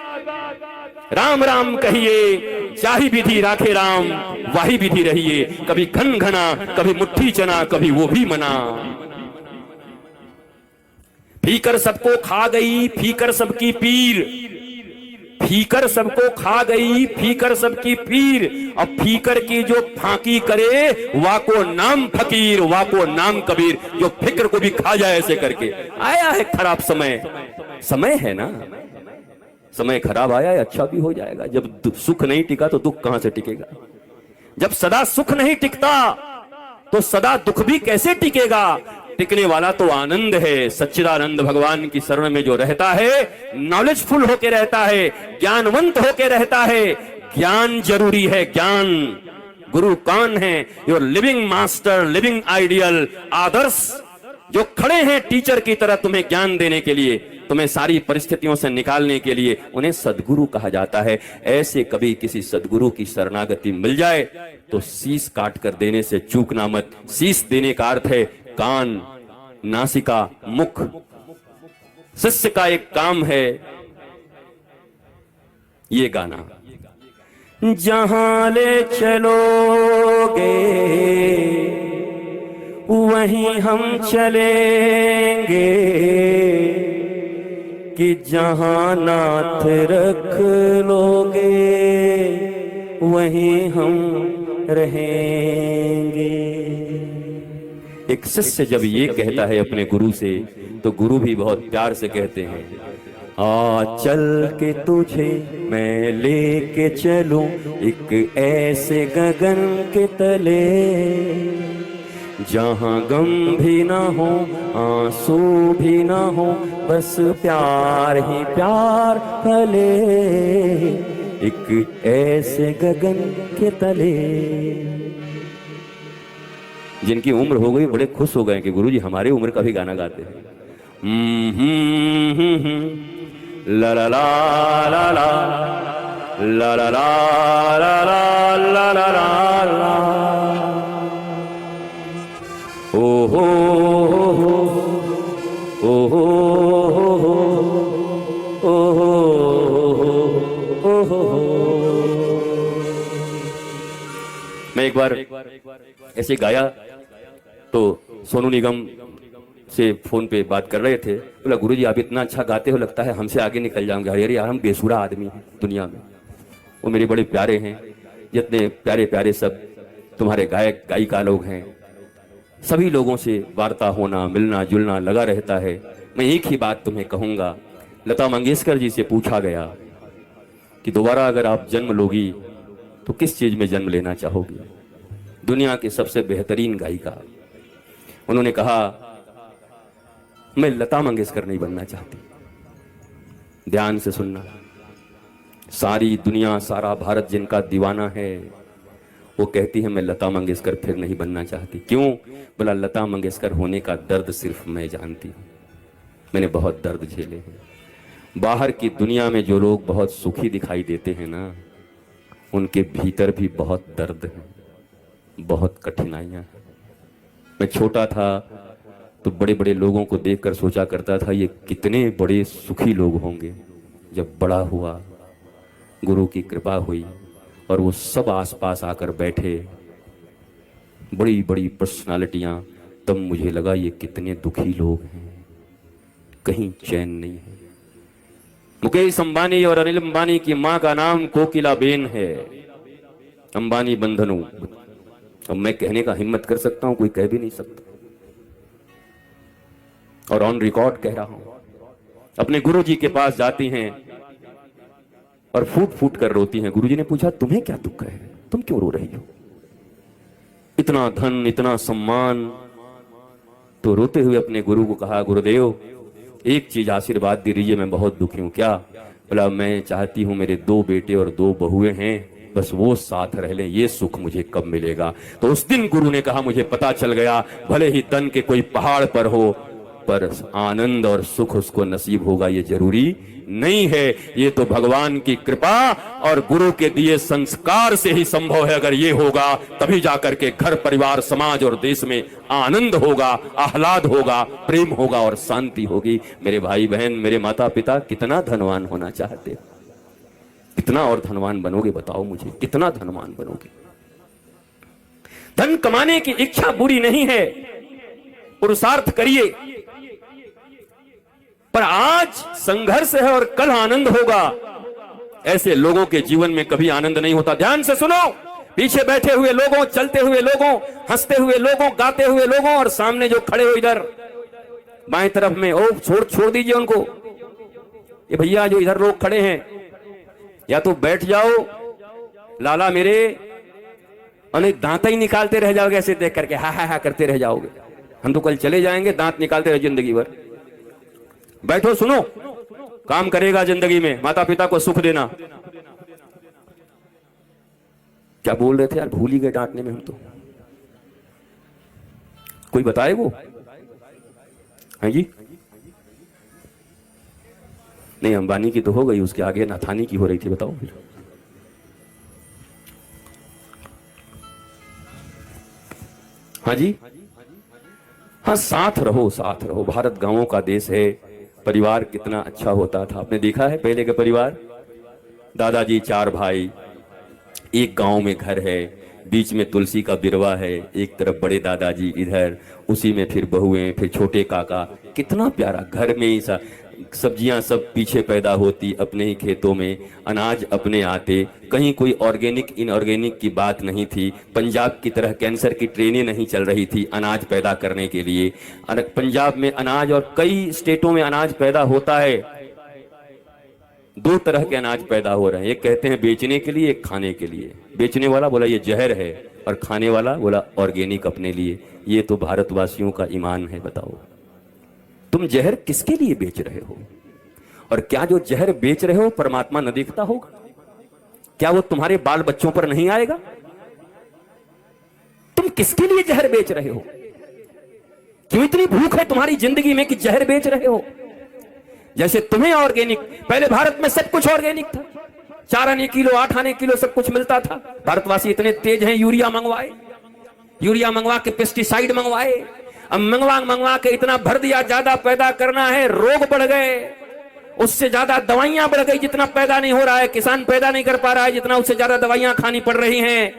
राम राम कहिए, जाहि विधि राखे राम वाही विधि रहिए। कभी घन घना, कभी मुट्ठी चना, कभी वो भी मना। फीकर सबको खा गई, फीकर सबकी पीर। फीकर सबको खा गई, फीकर सबकी पीर। अब फीकर की जो फांकी करे, वाको नाम फकीर, वाको नाम कबीर। जो फिक्र को भी खा जाए ऐसे करके। आया है खराब समय, समय है ना, समय खराब आया है, अच्छा भी हो जाएगा। जब सुख नहीं टिका तो दुख कहां से टिकेगा। जब सदा सुख नहीं टिकता तो सदा दुख भी कैसे टिकेगा। टिकने वाला तो आनंद है। सच्चिदानंद भगवान की शरण में जो रहता है, नॉलेजफुल होके रहता है, ज्ञानवंत होके रहता है। ज्ञान जरूरी है, ज्ञान। गुरु कौन है? Your living master, living ideal, आदर्श जो खड़े हैं टीचर की तरह तुम्हें ज्ञान देने के लिए, तुम्हें सारी परिस्थितियों से निकालने के लिए, उन्हें सदगुरु कहा जाता है। ऐसे कभी किसी सदगुरु की शरणागति मिल जाए तो शीश काट कर देने से चूकना मत। शीश देने का अर्थ है कान, नासिका, मुख। शिष्य का एक काम है ये गाना, जहां ले चलोगे वहीं हम चलेंगे, कि जहां नाथ रख लोगे वहीं हम रहेंगे। एक शिष्य जब ये कहता है अपने गुरु से, तो गुरु भी बहुत प्यार से कहते हैं, आ चल के तुझे मैं लेके चलूं एक ऐसे गगन के तले, जहां गम भी ना हो आंसू भी ना हो, बस प्यार ही प्यार फले एक ऐसे गगन के तले। जिनकी उम्र हो गई बड़े खुश हो गए कि गुरुजी हमारी उम्र का भी गाना गाते हैं। ला ला ला ला ला ला ला ला ला ला ला, ओ हो ओ हो ओ हो। मैं एक बार ऐसे गाया तो सोनू निगम से फोन पे बात कर रहे थे, बोला गुरुजी आप इतना अच्छा गाते हो, लगता है हमसे आगे निकल जाओगे। अरे यार हम बेसुरा आदमी हैं दुनिया में। वो मेरे बड़े प्यारे हैं, जितने प्यारे प्यारे सब तुम्हारे गायक गायिका लोग हैं, सभी लोगों से वार्ता होना मिलना जुलना लगा रहता है। मैं एक ही बात तुम्हें कहूँगा, लता मंगेशकर जी से पूछा गया कि दोबारा अगर आप जन्म लोगी तो किस चीज़ में जन्म लेना चाहोगी? दुनिया की सबसे बेहतरीन गायिका, उन्होंने कहा मैं लता मंगेशकर नहीं बनना चाहती। ध्यान से सुनना, सारी दुनिया सारा भारत जिनका दीवाना है वो कहती है मैं लता मंगेशकर फिर नहीं बनना चाहती। क्यों? बोला लता मंगेशकर होने का दर्द सिर्फ मैं जानती हूँ, मैंने बहुत दर्द झेले हैं। बाहर की दुनिया में जो लोग बहुत सुखी दिखाई देते हैं ना, उनके भीतर भी बहुत दर्द है, बहुत कठिनाइयाँ हैं। मैं छोटा था तो बड़े बड़े लोगों को देखकर सोचा करता था ये कितने बड़े सुखी लोग होंगे। जब बड़ा हुआ, गुरु की कृपा हुई और वो सब आसपास आकर बैठे, बड़ी बड़ी पर्सनालिटियाँ, तब मुझे लगा ये कितने दुखी लोग हैं, कहीं चैन नहीं है। मुकेश अंबानी और अनिल अंबानी की मां का नाम कोकिलाबेन है, अंबानी बंधनु। अब मैं कहने का हिम्मत कर सकता हूं, कोई कह भी नहीं सकता, और ऑन रिकॉर्ड कह रहा हूं। अपने गुरुजी के पास जाती हैं और फूट फूट कर रोती हैं। गुरुजी ने पूछा तुम्हें क्या दुख है, तुम क्यों रो रही हो? इतना धन इतना सम्मान। तो रोते हुए अपने गुरु को कहा गुरुदेव एक चीज आशीर्वाद दे दीजिए, मैं बहुत दुखी हूं। क्या? बोला मैं चाहती हूं मेरे 2 बेटे और 2 बहुएं हैं, बस वो साथ रह लें, ये सुख मुझे कब मिलेगा? तो उस दिन गुरु ने कहा मुझे पता चल गया, भले ही तन के कोई पहाड़ पर हो, पर आनंद और सुख उसको नसीब होगा ये जरूरी नहीं है। ये तो भगवान की कृपा और गुरु के दिए संस्कार से ही संभव है। अगर ये होगा तभी जाकर के घर परिवार समाज और देश में आनंद होगा, आह्लाद होगा, प्रेम होगा और शांति होगी। मेरे भाई बहन, मेरे माता पिता, कितना धनवान होना चाहते हो? कितना और धनवान बनोगे बताओ मुझे, कितना धनवान बनोगे? धन कमाने की इच्छा बुरी नहीं है, पुरुषार्थ करिए, पर आज संघर्ष है और कल आनंद होगा। ऐसे लोगों के जीवन में कभी आनंद नहीं होता। ध्यान से सुनो, पीछे बैठे हुए लोगों, चलते हुए लोगों, हंसते हुए लोगों, गाते हुए लोगों, और सामने जो खड़े हो इधर बाएं तरफ में, ओ छोड़ दीजिए उनको। ये भैया जो इधर लोग खड़े हैं, या तो बैठ जाओ लाला मेरे, और दांत ही निकालते रह जाओगे ऐसे देख करके, हा करते रह जाओगे। हम तो कल चले जाएंगे, दांत निकालते रहे जिंदगी भर। बैठो, सुनो, काम करेगा जिंदगी में, माता पिता को सुख देना। क्या बोल रहे थे यार, भूल ही गए डांटने में हम तो। कोई बताए वो? हाँ जी, नहीं अंबानी की तो हो गई, उसके आगे नाथानी की हो रही थी, बताओ फिर। हाँ जी, हाँ साथ रहो, साथ रहो। भारत गांवों का देश है, परिवार कितना अच्छा होता था। आपने देखा है पहले के परिवार, दादाजी 4 भाई, एक गांव में घर है, बीच में तुलसी का बिरवा है, एक तरफ बड़े दादाजी, इधर उसी में फिर बहुएं, फिर छोटे काका। कितना प्यारा, घर में ही सब्जियां सब पीछे पैदा होती, अपने ही खेतों में अनाज अपने आते, कहीं कोई ऑर्गेनिक इनऑर्गेनिक की बात नहीं थी। पंजाब की तरह कैंसर की ट्रेनें नहीं चल रही थी अनाज पैदा करने के लिए। पंजाब में अनाज और कई स्टेटों में अनाज पैदा होता है, दो तरह के अनाज पैदा हो रहे हैं, एक कहते हैं बेचने के लिए, एक खाने के लिए। बेचने वाला बोला ये जहर है, और खाने वाला बोला ऑर्गेनिक अपने लिए। ये तो भारतवासियों का ईमान है। बताओ तुम जहर किसके लिए बेच रहे हो? और क्या जो जहर बेच रहे हो परमात्मा न देखता होगा? क्या वो तुम्हारे बाल बच्चों पर नहीं आएगा? तुम किसके लिए जहर बेच रहे हो? क्यों इतनी भूख है तुम्हारी जिंदगी में कि जहर बेच रहे हो? जैसे तुम्हें ऑर्गेनिक, पहले भारत में सब कुछ ऑर्गेनिक था, 4 आने किलो 8 आने किलो सब कुछ मिलता था। भारतवासी इतने तेज हैं, यूरिया मंगवाए, यूरिया मंगवा के पेस्टिसाइड मंगवाए, अब मंगवा के इतना भर दिया, ज्यादा पैदा करना है, रोग बढ़ गए, उससे ज्यादा दवाइयां बढ़ गई, जितना पैदा नहीं हो रहा है, किसान पैदा नहीं कर पा रहा है जितना, उससे ज्यादा दवाइयां खानी पड़ रही हैं।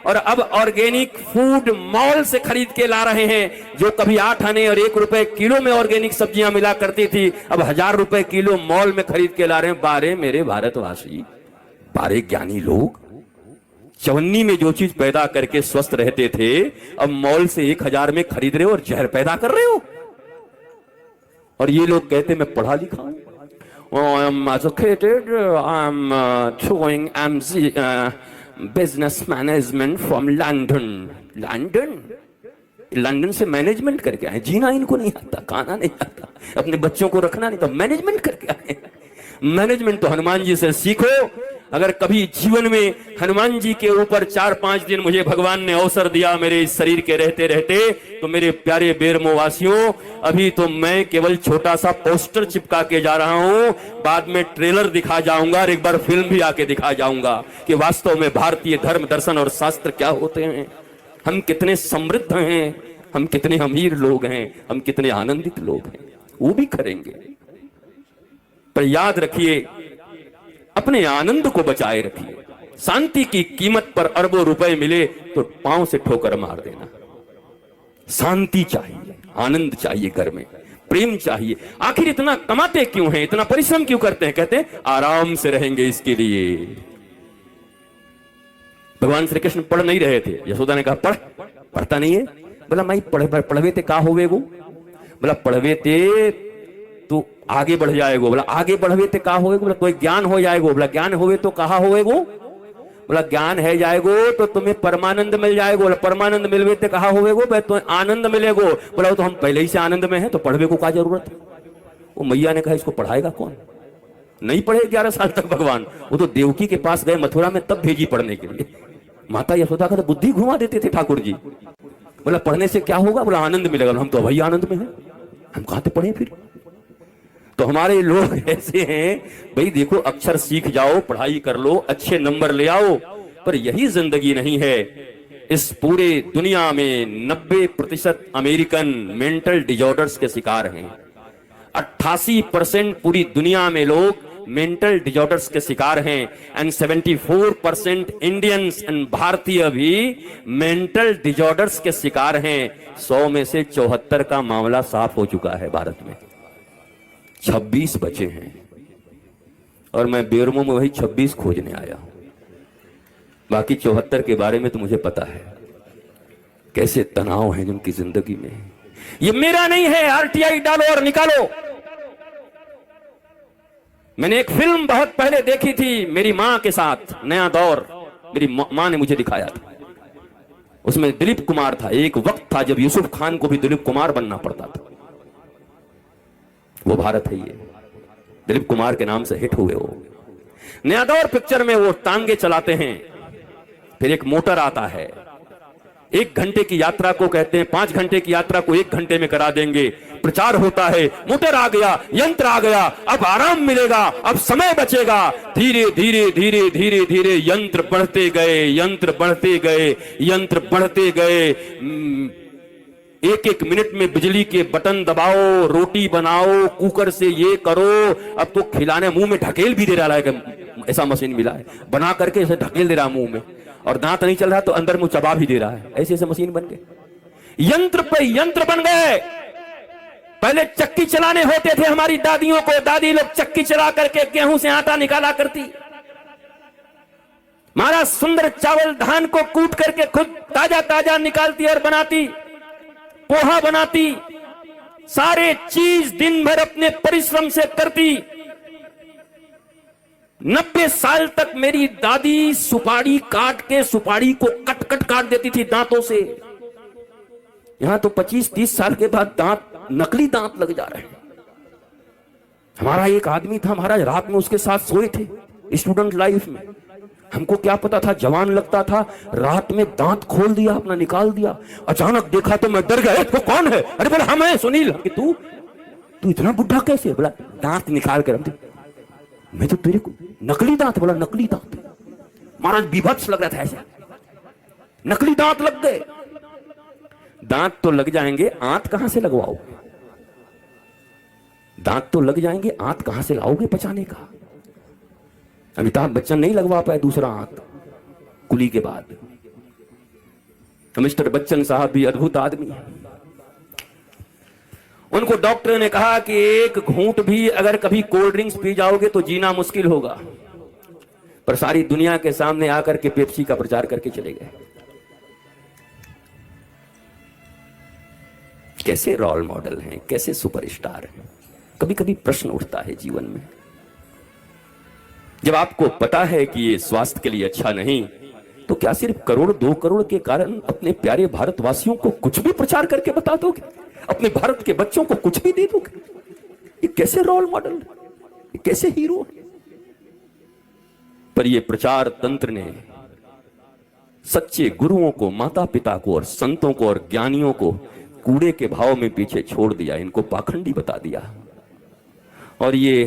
और अब ऑर्गेनिक फूड मॉल से खरीद के ला रहे हैं, जो कभी 8 आने और 1 रुपए किलो में ऑर्गेनिक सब्जियां मिला करती थी, अब 1000 रुपए किलो मॉल में खरीद के ला रहे हैं। बारे मेरे भारतवासी, बारे ज्ञानी लोग, चवन्नी में जो चीज पैदा करके स्वस्थ रहते थे, अब मॉल से 1000 में खरीद रहे हो और जहर पैदा कर रहे हो। और ये लोग कहते मैं पढ़ा लिखा हूं, I am educated, I am doing business management from London. London से मैनेजमेंट करके आए। जीना इनको नहीं आता, खाना नहीं आता, अपने बच्चों को रखना नहीं, तो मैनेजमेंट करके आए। मैनेजमेंट तो हनुमान जी से सीखो। अगर कभी जीवन में हनुमान जी के ऊपर 4-5 दिन मुझे भगवान ने अवसर दिया मेरे इस शरीर के रहते रहते, तो मेरे प्यारे बेरमो वासियों, अभी तो मैं केवल छोटा सा पोस्टर चिपका के जा रहा हूं, बाद में ट्रेलर दिखा जाऊंगा और एक बार फिल्म भी आके दिखा जाऊंगा कि वास्तव में भारतीय धर्म, दर्शन और शास्त्र क्या होते हैं, हम कितने समृद्ध हैं, हम कितने अमीर लोग हैं, हम कितने आनंदित लोग हैं। वो भी करेंगे, पर याद रखिए अपने आनंद को बचाए रखिए। शांति की कीमत पर अरबों रुपए मिले तो पांव से ठोकर मार देना। शांति चाहिए, आनंद चाहिए, घर में प्रेम चाहिए। आखिर इतना कमाते क्यों हैं, इतना परिश्रम क्यों करते हैं? कहते हैं आराम से रहेंगे इसके लिए। भगवान श्री कृष्ण पढ़ नहीं रहे थे, यशोदा ने कहा पढ़ता नहीं है। बोला मैं पढ़वे थे, का होवे वो? बोला पढ़वे थे तो आगे बढ़ जाएगो। बोला आगे बढ़वे तो का होएगो? बोला कोई ज्ञान हो जाएगो। बोला ज्ञान होवे तो कहा होएगो? बोला ज्ञान है जाएगो तो तुम्हें परमानंद मिल जाएगो। बोला परमानंद मिलवे तो कहा होएगो? भाई तो आनंद मिलेगो। बोला तो हम पहले ही से आनंद में हैं, तो पढ़वे को क्या जरूरत है? वो मैया ने कहा इसको पढ़ाएगा कौन? नहीं पढ़े 11 साल तक भगवान। वो तो देवकी के पास गए मथुरा में, तब भेजी पढ़ने के लिए। माता यशोदा का तो बुद्धि घुमा देते थे ठाकुर जी। बोला पढ़ने से क्या होगा? बोला आनंद मिलेगा। हम तो वही आनंद में हैं, हम कहां से पढ़े फिर? तो हमारे लोग ऐसे हैं, भाई देखो अक्षर सीख जाओ, पढ़ाई कर लो, अच्छे नंबर ले आओ, पर यही जिंदगी नहीं है। इस पूरे दुनिया में 90% अमेरिकन मेंटल डिसऑर्डर्स के शिकार हैं। 88% पूरी दुनिया में लोग मेंटल डिसऑर्डर्स के शिकार हैं। एंड 74% इंडियंस एंड भारतीय भी मेंटल डिसऑर्डर्स के शिकार हैं। 100 में से 74 का मामला साफ हो चुका है भारत में, 26 बचे हैं। और मैं बेरमो में वही 26 खोजने आया हूं। बाकी 74 के बारे में तो मुझे पता है कैसे तनाव है जिनकी जिंदगी में। ये मेरा नहीं है, आरटीआई डालो और निकालो। मैंने एक फिल्म बहुत पहले देखी थी मेरी मां के साथ, नया दौर, मेरी मां ने मुझे दिखाया था। उसमें दिलीप कुमार था। एक वक्त था जब यूसुफ खान को भी दिलीप कुमार बनना पड़ता था। वो भारत है ये, दिलीप कुमार के नाम से हिट हुए वो। नया दौर पिक्चर में वो टांगे चलाते हैं, फिर एक मोटर आता है। 1 घंटे की यात्रा को कहते हैं 5 घंटे की यात्रा को 1 घंटे में करा देंगे। प्रचार होता है, मोटर आ गया, यंत्र आ गया, अब आराम मिलेगा, अब समय बचेगा। धीरे धीरे धीरे धीरे धीरे यंत्र बढ़ते गए, यंत्र बढ़ते गए, यंत्र बढ़ते गए। 1-1 मिनट में बिजली के बटन दबाओ, रोटी बनाओ, कुकर से ये करो। अब तो खिलाने मुंह में ढकेल भी दे रहा है, ऐसा मशीन मिला है, बना करके ऐसे ढकेल दे रहा मुंह में। और दांत नहीं चल रहा तो अंदर मुंह चबा भी दे रहा है। ऐसे ऐसे मशीन बन गए, यंत्र पे यंत्र बन गए। पहले चक्की चलाने होते थे हमारी दादियों को, दादी लोग चक्की चला करके गेहूं से आटा निकाला करती। हमारा सुंदर चावल धान को कूट करके खुद ताजा ताजा निकालती और बनाती, पोहा बनाती, सारे चीज दिन भर अपने परिश्रम से करती। 90 साल तक मेरी दादी सुपारी काट के सुपारी को कट कट काट देती थी दांतों से। यहां तो 25-30 साल के बाद दांत, नकली दांत लग जा रहे हैं। हमारा एक आदमी था, महाराज रात में उसके साथ सोए थे स्टूडेंट लाइफ में। हमको क्या पता था, जवान लगता था, रात में दांत खोल दिया, अपना निकाल दिया। अचानक देखा तो मैं डर गया, तो कौन है? अरे बोला हम है सुनील। कि तू इतना बुढ़ा कैसे? बोला दांत निकाल कर। मैं तो तेरे को नकली दांत। बोला नकली दांत? महाराज बीभत्स लग रहा था ऐसा, नकली दांत लग गए। दांत तो लग जाएंगे, आंत कहां से लगवाओ? दांत तो लग जाएंगे, आंत कहां से लाओगे पचाने का? अमिताभ बच्चन नहीं लगवा पाए दूसरा आंत कुली के बाद। तो मिस्टर बच्चन साहब भी अद्भुत आदमी है। उनको डॉक्टर ने कहा कि एक घूंट भी अगर कभी कोल्ड ड्रिंक्स पी जाओगे तो जीना मुश्किल होगा। पर सारी दुनिया के सामने आकर के पेप्सी का प्रचार करके चले गए। कैसे रोल मॉडल हैं, कैसे सुपरस्टार हैं। कभी कभी प्रश्न उठता है जीवन में, जब आपको पता है कि ये स्वास्थ्य के लिए अच्छा नहीं, तो क्या सिर्फ 1-2 करोड़ के कारण अपने प्यारे भारतवासियों को कुछ भी प्रचार करके बता दोगे? अपने भारत के बच्चों को कुछ भी दे दोगे? ये कैसे रोल मॉडल, ये कैसे हीरो है? पर ये प्रचार तंत्र ने सच्चे गुरुओं को, माता पिता को और संतों को और ज्ञानियों को कूड़े के भाव में पीछे छोड़ दिया। इनको पाखंडी बता दिया। और ये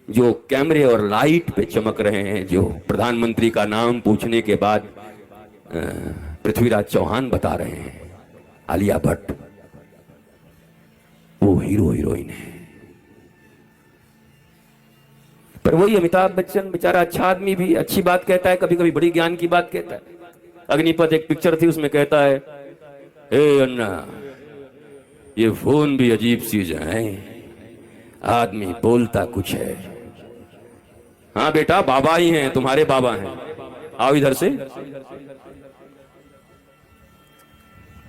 जो कैमरे और लाइट पे चमक रहे हैं, जो प्रधानमंत्री का नाम पूछने के बाद पृथ्वीराज चौहान बता रहे हैं, आलिया भट्ट, वो हीरो हीरोइन है। पर वही अमिताभ बच्चन बेचारा अच्छा आदमी भी अच्छी बात कहता है, कभी कभी बड़ी ज्ञान की बात कहता है। अग्निपथ एक पिक्चर थी, उसमें कहता है, ए अन्ना, ये फोन भी अजीब चीज है, आदमी बोलता कुछ है। हाँ बेटा, बाबा ही हैं, तुम्हारे बाबा हैं। आओ इधर से,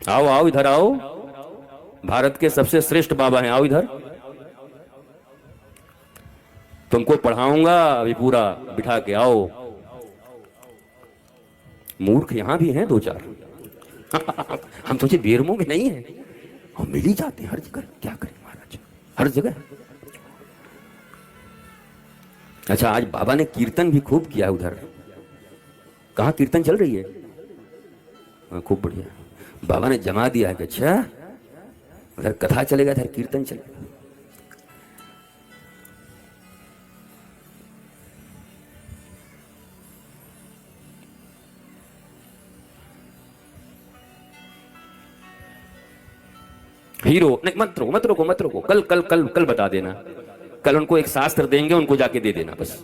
आओ आओ इधर आओ, भारत के सबसे श्रेष्ठ बाबा हैं, आओ इधर। तुमको पढ़ाऊंगा अभी पूरा बिठा के, आओ। मूर्ख यहां भी हैं 2-4। हम सोचे बेरमो में नहीं है, हम मिल ही जाते हैं हर जगह। क्या करें महाराज, हर जगह। अच्छा, आज बाबा ने कीर्तन भी खूब किया उधर। कहाँ कीर्तन चल रही है? खूब बढ़िया, बाबा ने जमा दिया है कि अच्छा उधर कथा चलेगा, इधर कीर्तन चलेगा। हीरो नहीं, मत रोको। कल बता देना। कल उनको एक शास्त्र देंगे, उनको जाके दे देना बस।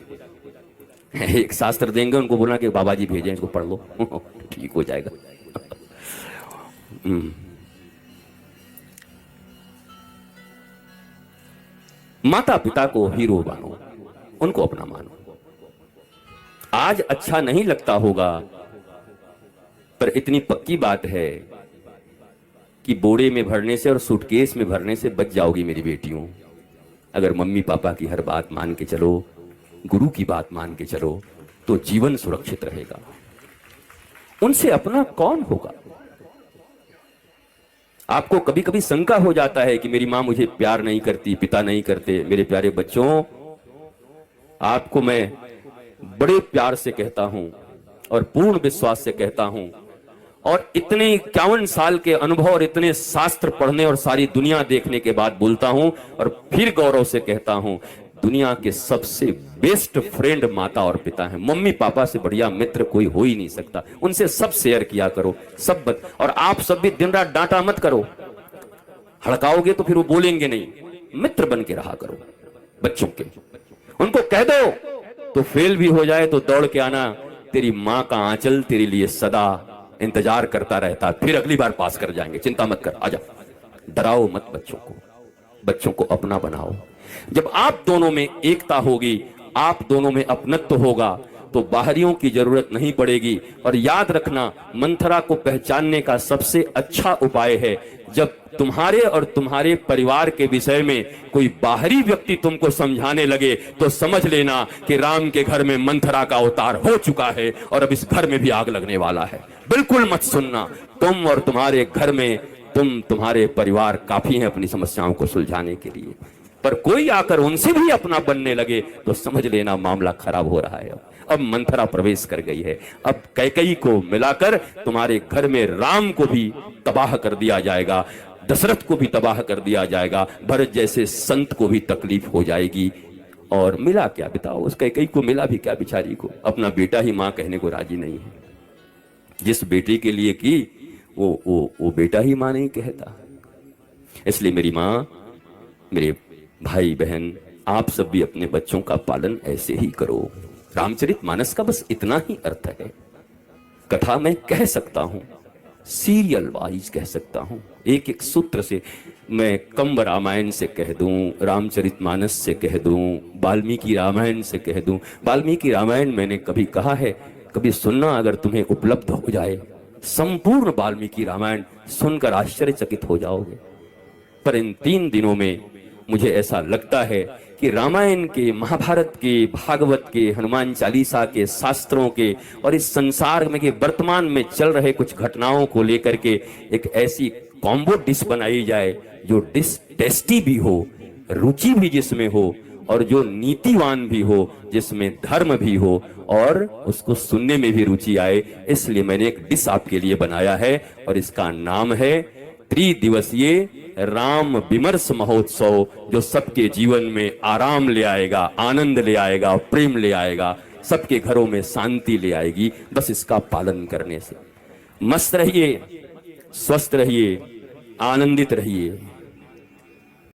एक शास्त्र देंगे, उनको बोलना कि बाबा जी भेजे, इसको पढ़ लो, ठीक हो जाएगा। माता पिता को हीरो मानो, उनको अपना मानो। आज अच्छा नहीं लगता होगा, पर इतनी पक्की बात है कि बोरे में भरने से और सूटकेस में भरने से बच जाओगी मेरी बेटियों। अगर मम्मी पापा की हर बात मान के चलो, गुरु की बात मान के चलो, तो जीवन सुरक्षित रहेगा। उनसे अपना कौन होगा? आपको कभी कभी शंका हो जाता है कि मेरी मां मुझे प्यार नहीं करती, पिता नहीं करते। मेरे प्यारे बच्चों, आपको मैं बड़े प्यार से कहता हूं और पूर्ण विश्वास से कहता हूं, और इतने 51 साल के अनुभव और इतने शास्त्र पढ़ने और सारी दुनिया देखने के बाद बोलता हूं, और फिर गौरव से कहता हूं, दुनिया के सबसे बेस्ट फ्रेंड माता और पिता हैं। मम्मी पापा से बढ़िया मित्र कोई हो ही नहीं सकता। उनसे सब शेयर किया करो, सब और आप सब भी दिन रात डांटा मत करो। हड़काओगे तो फिर वो बोलेंगे नहीं। मित्र बन के रहा करो बच्चों के। उनको कह दो तो फेल भी हो जाए तो दौड़ के आना, तेरी माँ का आंचल तेरे लिए सदा इंतजार करता रहता, फिर अगली बार पास कर जाएंगे, चिंता मत कर, आजा। डराओ मत बच्चों को, बच्चों को अपना बनाओ। जब आप दोनों में एकता होगी, आप दोनों में अपनत्व होगा, तो बाहरियों की जरूरत नहीं पड़ेगी। और याद रखना, मंथरा को पहचानने का सबसे अच्छा उपाय है, जब तुम्हारे और तुम्हारे परिवार के विषय में कोई बाहरी व्यक्ति तुमको समझाने लगे तो समझ लेना कि राम के घर में मंथरा का अवतार हो चुका है और अब इस घर में भी आग लगने वाला है। बिल्कुल मत सुनना। तुम और तुम्हारे घर में तुम्हारे परिवार काफी हैं अपनी समस्याओं को सुलझाने के लिए, पर कोई आकर उनसे भी अपना बनने लगे तो समझ लेना मामला खराब हो रहा है। अब मंथरा प्रवेश कर गई है। अब कैकेयी को मिलाकर तुम्हारे घर में राम को भी तबाह कर दिया जाएगा, दशरथ को भी तबाह कर दिया जाएगा, भरत जैसे संत को भी तकलीफ हो जाएगी। और मिला क्या बताओ, उस कैकेयी को मिला भी क्या बेचारी को? अपना बेटा ही मां कहने को राजी नहीं है। जिस बेटे के लिए की वो बेटा ही मां नहीं कहता। इसलिए मेरी मां, मेरे भाई बहन, आप सब भी अपने बच्चों का पालन ऐसे ही करो। रामचरितमानस का बस इतना ही अर्थ है। कथा मैं कह सकता हूं, सीरियल वाइज कह सकता हूं, एक एक सूत्र से। मैं कंब रामायण से कह दूं, रामचरितमानस से कह दूं, वाल्मीकि रामायण से कह दूं। वाल्मीकि रामायण मैंने कभी कहा है, कभी सुनना अगर तुम्हें उपलब्ध हो जाए, संपूर्ण वाल्मीकि रामायण सुनकर आश्चर्यचकित हो जाओगे। पर इन 3 दिनों में मुझे ऐसा लगता है कि रामायण के, महाभारत के, भागवत के, हनुमान चालीसा के, शास्त्रों के और इस संसार में के वर्तमान में चल रहे कुछ घटनाओं को लेकर के एक ऐसी कॉम्बो डिश बनाई जाए जो डिश टेस्टी भी हो, रुचि भी जिसमें हो, और जो नीतिवान भी हो, जिसमें धर्म भी हो और उसको सुनने में भी रुचि आए। इसलिए मैंने एक डिश आपके लिए बनाया है और इसका नाम है त्रिदिवसीय राम विमर्श महोत्सव, जो सबके जीवन में आराम ले आएगा, आनंद ले आएगा, प्रेम ले आएगा, सबके घरों में शांति ले आएगी बस इसका पालन करने से। मस्त रहिए, स्वस्थ रहिए, आनंदित रहिए।